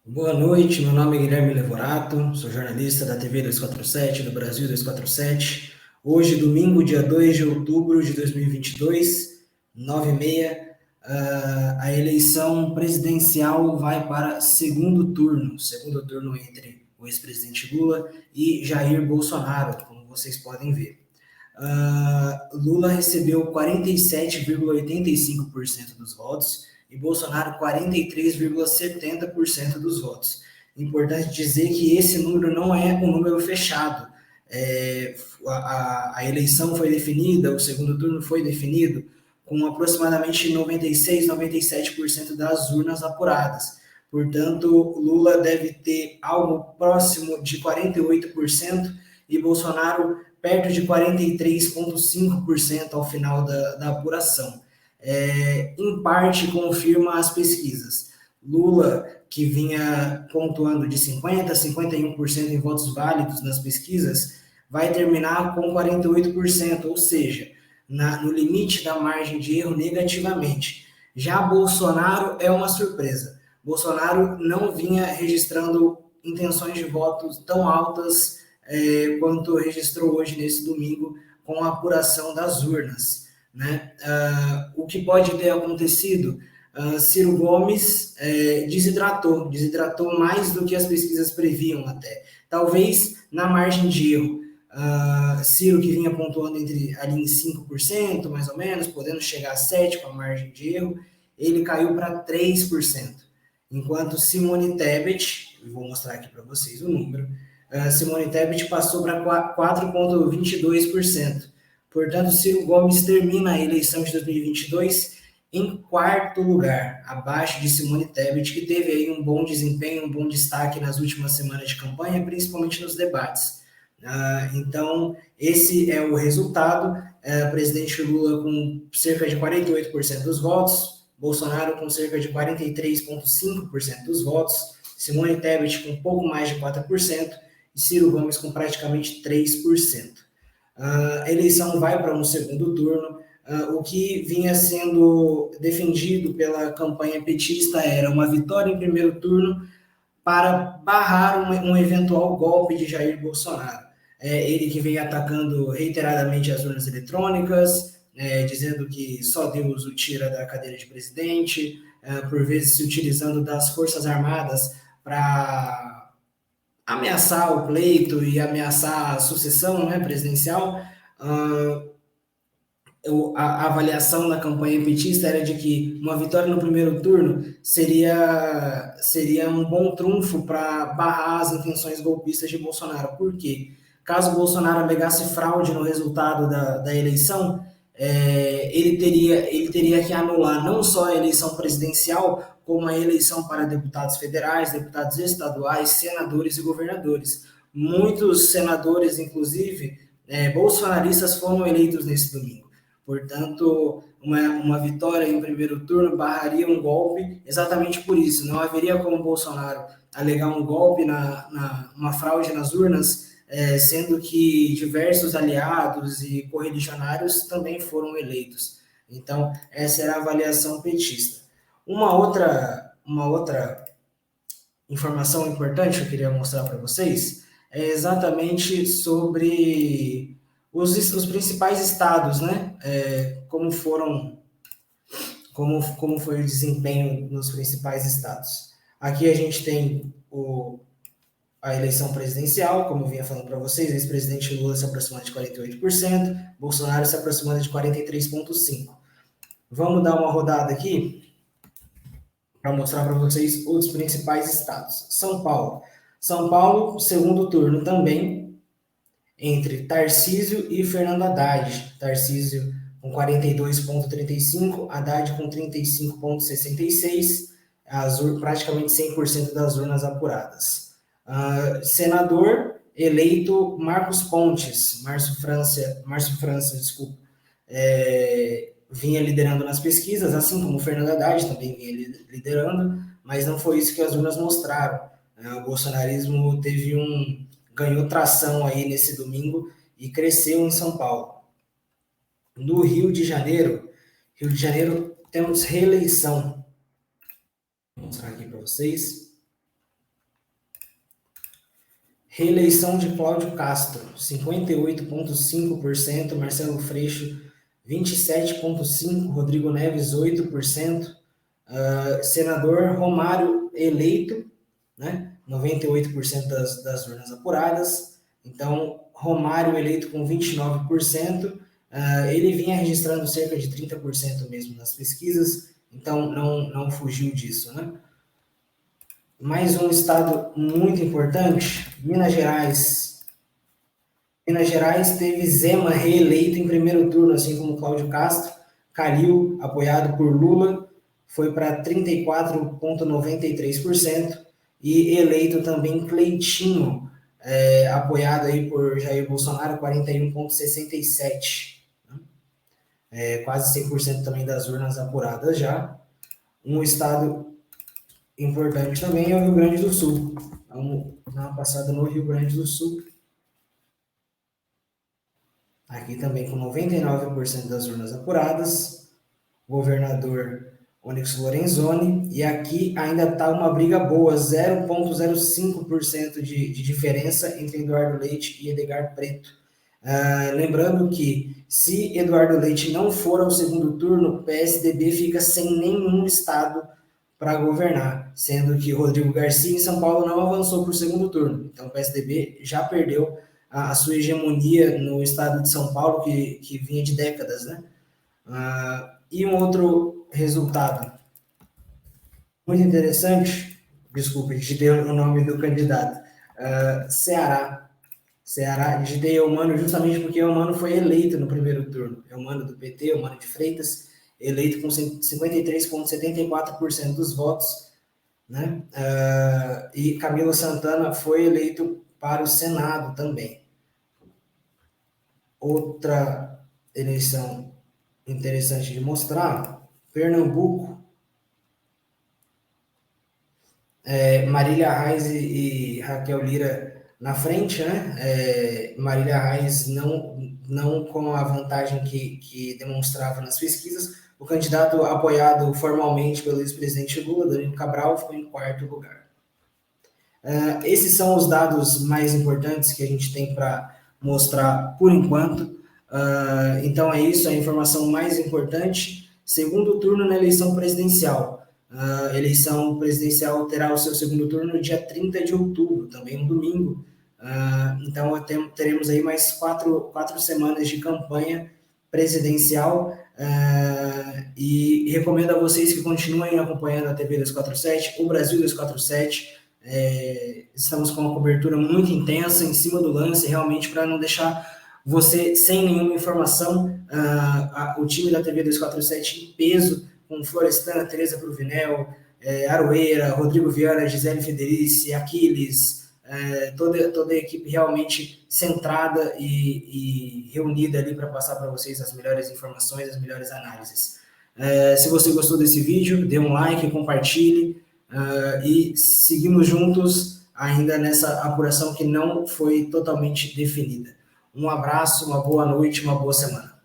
Boa noite, meu nome é Guilherme Levorato, sou jornalista da TV 247, do Brasil 247. Hoje, domingo, dia 2 de outubro de 2022, 9h30, a eleição presidencial vai para segundo turno entre o ex-presidente Lula e Jair Bolsonaro, como vocês podem ver. Lula recebeu 47,85% dos votos e Bolsonaro 43,70% dos votos. Importante dizer que esse número não é um número fechado. A eleição foi definida, o segundo turno foi definido com aproximadamente 96, 97% das urnas apuradas. Portanto, Lula deve ter algo próximo de 48% e Bolsonaro perto de 43,5% ao final da apuração. Em parte, confirma as pesquisas. Lula, que vinha pontuando de 50% a 51% em votos válidos nas pesquisas, vai terminar com 48%, ou seja, no limite da margem de erro negativamente. Já Bolsonaro é uma surpresa. Bolsonaro não vinha registrando intenções de votos tão altas quanto registrou hoje, nesse domingo, com a apuração das urnas. Né? O que pode ter acontecido? Ciro Gomes desidratou mais do que as pesquisas previam até. Talvez na margem de erro. Ciro, que vinha pontuando ali em 5%, mais ou menos, podendo chegar a 7% com a margem de erro, ele caiu para 3%. Enquanto Simone Tebet, vou mostrar aqui para vocês o número, Simone Tebet passou para 4,22%. Portanto, Ciro Gomes termina a eleição de 2022 em quarto lugar, abaixo de Simone Tebet, que teve aí um bom desempenho, um bom destaque nas últimas semanas de campanha, principalmente nos debates. Então, esse é o resultado. Presidente Lula com cerca de 48% dos votos, Bolsonaro com cerca de 43,5% dos votos, Simone Tebet com um pouco mais de 4%, e Ciro Gomes com praticamente 3%. A eleição vai para um segundo turno. O que vinha sendo defendido pela campanha petista era uma vitória em primeiro turno para barrar um eventual golpe de Jair Bolsonaro. Ele que vem atacando reiteradamente as urnas eletrônicas, dizendo que só Deus o tira da cadeira de presidente, por vezes se utilizando das Forças Armadas para ameaçar o pleito e ameaçar a sucessão, né, presidencial. A avaliação na campanha petista era de que uma vitória no primeiro turno seria um bom trunfo para barrar as intenções golpistas de Bolsonaro. Por quê? Caso Bolsonaro alegasse fraude no resultado da eleição, ele teria que anular não só a eleição presidencial, como a eleição para deputados federais, deputados estaduais, senadores e governadores. Muitos senadores, inclusive, bolsonaristas, foram eleitos nesse domingo. Portanto, uma vitória em primeiro turno barraria um golpe exatamente por isso. Não haveria como Bolsonaro alegar um golpe, uma fraude nas urnas, sendo que diversos aliados e correligionários também foram eleitos. Então, essa era a avaliação petista. Uma outra informação importante que eu queria mostrar para vocês é exatamente sobre os principais estados, né? Como foi o desempenho nos principais estados. Aqui a gente tem a eleição presidencial, como eu vinha falando para vocês, ex-presidente Lula se aproximando de 48%, Bolsonaro se aproximando de 43,5%. Vamos dar uma rodada aqui para mostrar para vocês os principais estados. São Paulo. São Paulo, segundo turno também, entre Tarcísio e Fernando Haddad. Tarcísio com 42,35%, Haddad com 35,66%, praticamente 100% das urnas apuradas. Senador eleito Marcos Pontes, Márcio França, desculpa, vinha liderando nas pesquisas, assim como o Fernando Haddad também vinha liderando, mas não foi isso que as urnas mostraram. O bolsonarismo ganhou tração aí nesse domingo e cresceu em São Paulo. No Rio de Janeiro, temos reeleição. Vou mostrar aqui para vocês. Reeleição de Cláudio Castro, 58,5%, Marcelo Freixo, 27,5%, Rodrigo Neves, 8%, senador Romário eleito, né? 98% das urnas apuradas. Então, Romário eleito com 29%, ele vinha registrando cerca de 30% mesmo nas pesquisas, então não fugiu disso, né? Mais um estado muito importante, Minas Gerais. Minas Gerais teve Zema reeleito em primeiro turno, assim como Cláudio Castro. Calil, apoiado por Lula, foi para 34,93%. E eleito também Cleitinho, apoiado aí por Jair Bolsonaro, 41,67%. Quase 100% também das urnas apuradas já. Um estado importante também é o Rio Grande do Sul. Vamos dar uma passada no Rio Grande do Sul. Aqui também com 99% das urnas apuradas. Governador Onyx Lorenzoni. E aqui ainda está uma briga boa, 0,05% de diferença entre Eduardo Leite e Edgar Preto. Lembrando que se Eduardo Leite não for ao segundo turno, o PSDB fica sem nenhum estado para governar, sendo que Rodrigo Garcia em São Paulo não avançou para o segundo turno. Então o PSDB já perdeu a sua hegemonia no estado de São Paulo, que vinha de décadas, né? E um outro resultado muito interessante, desculpa, digitei o nome do candidato, Ceará, digitei Eumano justamente porque Eumano foi eleito no primeiro turno. Eumano do PT, Eumano de Freitas, eleito com 53,74% dos votos, né? E Camilo Santana foi eleito para o Senado também. Outra eleição interessante de mostrar, Pernambuco, Marília Reis e Raquel Lira na frente, né? Marília Reis não com a vantagem que demonstrava nas pesquisas. O candidato apoiado formalmente pelo ex-presidente Lula, Danilo Cabral, ficou em quarto lugar. Esses são os dados mais importantes que a gente tem para mostrar por enquanto. Então é isso, a informação mais importante. Segundo turno na eleição presidencial. A eleição presidencial terá o seu segundo turno no dia 30 de outubro, também um domingo. Então teremos aí mais quatro semanas de campanha presidencial. E recomendo a vocês que continuem acompanhando a TV 247, o Brasil 247. Estamos com uma cobertura muito intensa, em cima do lance, realmente para não deixar você sem nenhuma informação. O time da TV 247 em peso, com Florestan, Tereza Cruvinel, Aroeira, Rodrigo Viana, Gisele Federici, Aquiles, toda a equipe realmente centrada e reunida ali para passar para vocês as melhores informações, as melhores análises. Se você gostou desse vídeo, dê um like, compartilhe e seguimos juntos ainda nessa apuração que não foi totalmente definida. Um abraço, uma boa noite, uma boa semana.